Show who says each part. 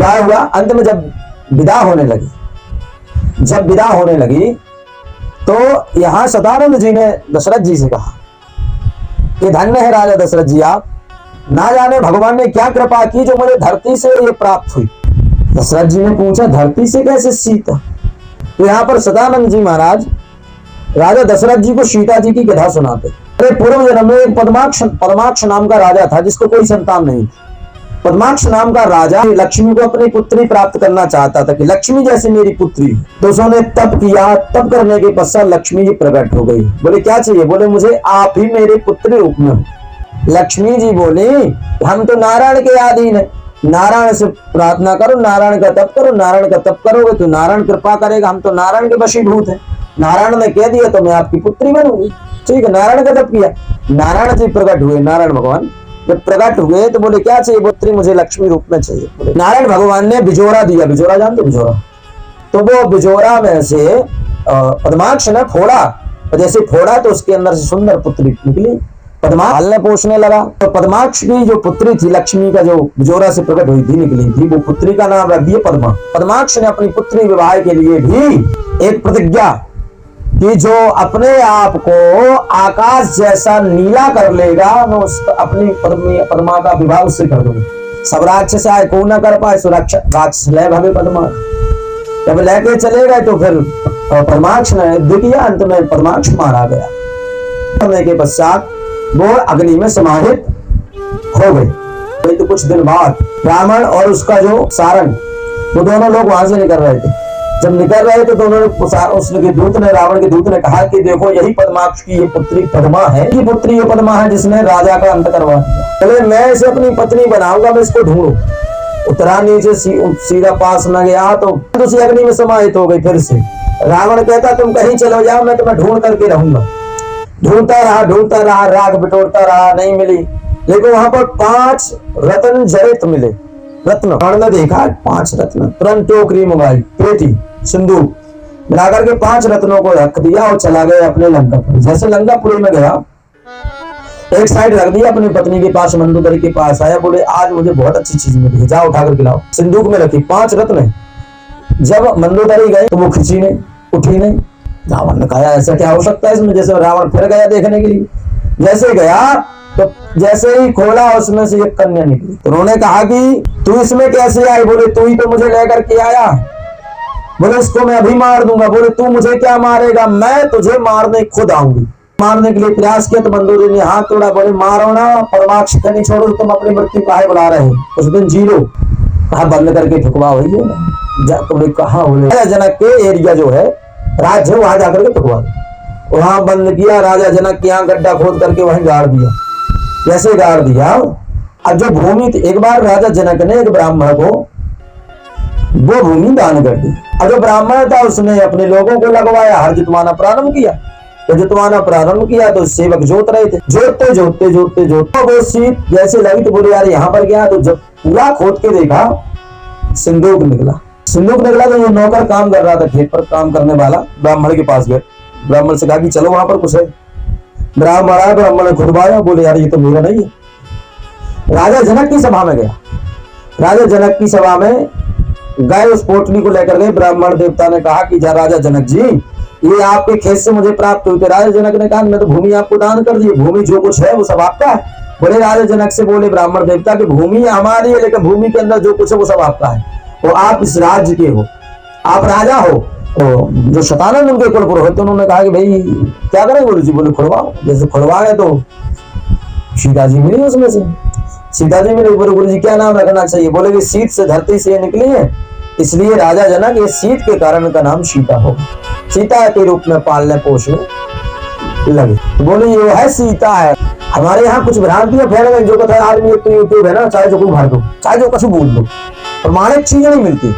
Speaker 1: क्या हुआ, अंत में जब विदा होने लगी तो यहां सदानंद जी ने दशरथ जी से कहा कि धन्य है राजा दशरथ जी, आप ना जाने भगवान ने क्या कृपा की जो मुझे धरती से ये प्राप्त हुई। दशरथ जी ने पूछा धरती से कैसे सीता? तो यहाँ पर सदानंद जी महाराज राजा दशरथ जी को सीता जी की कथा सुनाते। अरे पूर्व जन्म में एक पद्माक्ष नाम का राजा था जिसको कोई संतान नहीं थी। पद्माक्ष नाम का राजा लक्ष्मी को अपनी पुत्री प्राप्त करना चाहता था कि लक्ष्मी जैसे मेरी पुत्री। तो उसने तप किया, तप करने के पश्चात लक्ष्मी जी प्रकट हो गई। बोले क्या चाहिए? बोले मुझे आप ही मेरे पुत्री रूप में हो। लक्ष्मी जी बोली हम तो नारायण के अधीन है, नारायण से प्रार्थना करो, नारायण का तप करो, नारायण का तप करोगे तो नारायण कृपा करेगा, हम तो नारायण के वशीभूत हैं। नारायण ने कह दिया तो मैं आपकी पुत्री बनूंगी। ठीक है, नारायण का तप किया, नारायण जी प्रकट हुए। नारायण भगवान जब प्रकट हुए तो बोले क्या चाहिए? पुत्री मुझे लक्ष्मी रूप में चाहिए। बोले नारायण भगवान ने बिजोरा दिया। बिजोरा जानते? बिजोरा, तो वो बिजोरा में से पद्माक्ष ने फोड़ा, जैसे फोड़ा तो उसके अंदर से सुंदर पुत्री निकली। पद्माक्ष पालने पोषने लगा तो पद्माक्ष की जो पुत्री थी लक्ष्मी का जो बिजोरा से प्रकट हुई थी, निकली थी, वो पुत्री का नाम रख दिया पद्मा। पद्माक्ष ने अपनी पुत्री विवाह के लिए भी एक प्रतिज्ञा कि जो अपने आप को आकाश जैसा नीला कर लेगा मैं अपनी पद्मा का विवाह उससे कर दूंगा। सब राक्षस आए को न कर पाए, राक्षस ले भगे पद्मा। जब लेके चले गए तो फिर पद्माक्ष ने युद्ध किया, अंत में पद्माक्ष मारा गया। मरने के पश्चात वो अग्नि में समाहित हो गई। तो कुछ दिन बाद ब्राह्मण और उसका जो सारंग, वो दोनों लोग वहां से निकल रहे थे। जब निकल रहे थे तो उसके दूत ने, रावण के दूत ने कहा कि देखो यही पद्माक्ष की ये पुत्री पद्मा है, ये पुत्री ये पद्मा है जिसने राजा का अंत करवा दिया। बोले मैं इसे अपनी पत्नी बनाऊंगा, मैं इसको ढूंढूं। उतरा नीचे सीधा पास न गया तो उसी अग्नि में समाहित हो गई। फिर से रावण कहता तुम कहीं चलो जाओ, मैं तुम्हें ढूंढ करके रहूंगा। ढूंढता रहा, राग बिटोरता रहा, नहीं मिली। लेकिन वहां पर 5 रत्न जड़ित मिले। रत्न ने देखा 5 रत्न, तुरंत टोकरी मंगाई, पेटी, सिंदूक मिलाकर के 5 रत्नों को रख दिया और चला गया अपने लंकापुरी। जैसे लंकापुरी में गया, एक साइड रख दिया, अपनी पत्नी के पास, मंदोदरी के पास आया। बोले आज मुझे बहुत अच्छी चीज मिली है, जाओ उठाकर खिलाओ। सिंदूक में रखी 5 रत्न। जब मंदोदरी गई तो वो खिंची नहीं, उठी नहीं। रावण ने कहा ऐसा क्या हो सकता है इसमें? जैसे रावण फिर गया देखने के लिए, जैसे गया तो जैसे ही खोला उसमें से एक कन्या निकली। तो उन्होंने कहा कि तू इसमें कैसे आई? बोले तू ही तो मुझे लेकर के आया। बोले इसको मैं अभी मार दूंगा। बोले तू मुझे क्या मारेगा, मैं तुझे मारने खुद आऊंगी। मारने के लिए प्रयास किया तो मंदोदरी ने हाथ तोड़ा। बोले मारो ना, पद्माक्ष को नहीं छोड़ो, तुम अपनी मृत्यु काहे बुला रहे हो? उस दिन जी लो। कहा बंद करके ठुकवा हुई है। तुमने कहा बोले जनक के एरिया जो है राज्य, वहां जाकर के ठुकवा दो। वहां बंद किया। राजा जनक के यहाँ गड्ढा खोद करके वहीं गाड़ दिया। जैसे गाड़ दिया, अब जो भूमि थी, एक बार राजा जनक ने एक ब्राह्मण को वो भूमि दान कर दी। अब जो ब्राह्मण था उसने अपने लोगों को लगवाया, हर जुतवाना प्रारंभ किया। तो जुतवाना प्रारंभ किया तो सेवक जोत रहे थे। जोतते वो सीट जैसे लगी तो बोले यार यहाँ पर गया। तो जब पूरा खोद के देखा, सिंदूक निकला तो ये नौकर काम कर रहा था, खेत पर काम करने वाला, ब्राह्मण के पास गए। ब्राह्मण से कहा कि चलो वहां पर कुछ है। ब्राह्मण आया, ब्राह्मण ने खुदवाया। बोले यार ये तो मेरा नहीं है। राजा जनक की सभा में गया। राजा जनक की सभा में गए, उस पोटली को लेकर गए। ब्राह्मण देवता ने कहा कि राजा जनक जी ये आपके खेत से मुझे प्राप्त हुई। राजा जनक ने कहा मैं तो भूमि आपको दान कर दी, भूमि जो कुछ है वो सब आपका है। बोले राजा जनक से बोले ब्राह्मण देवता की भूमि हमारी है, लेकिन भूमि के अंदर जो कुछ है वो सब आपका है। तो आप इस राज्य के हो, आप राजा हो। तो जो शतानंद उनके कुल पुरोहित, उन्होंने कहा कि भाई क्या करें गुरु जी? बोले खुड़वाओ। जैसे खुड़वाए तो सीता जी मिली उसमें से। सीता जी मिली। बोले गुरु जी क्या नाम रखना चाहिए? बोले कि सीत से धरती से निकली है, इसलिए राजा जनक ये सीत के कारण का नाम सीता होगा। सीता के रूप में पालने पोषने लगे। बोले ये है सीता है। हमारे यहाँ कुछ भ्रांतियां फैल गई। जो कहता है आदमी एक तो यूट्यूब है ना, चाहे जो कुछ भर दो, चाहे जो कुछ बोल दो, प्रमाणिक चीजें नहीं मिलती।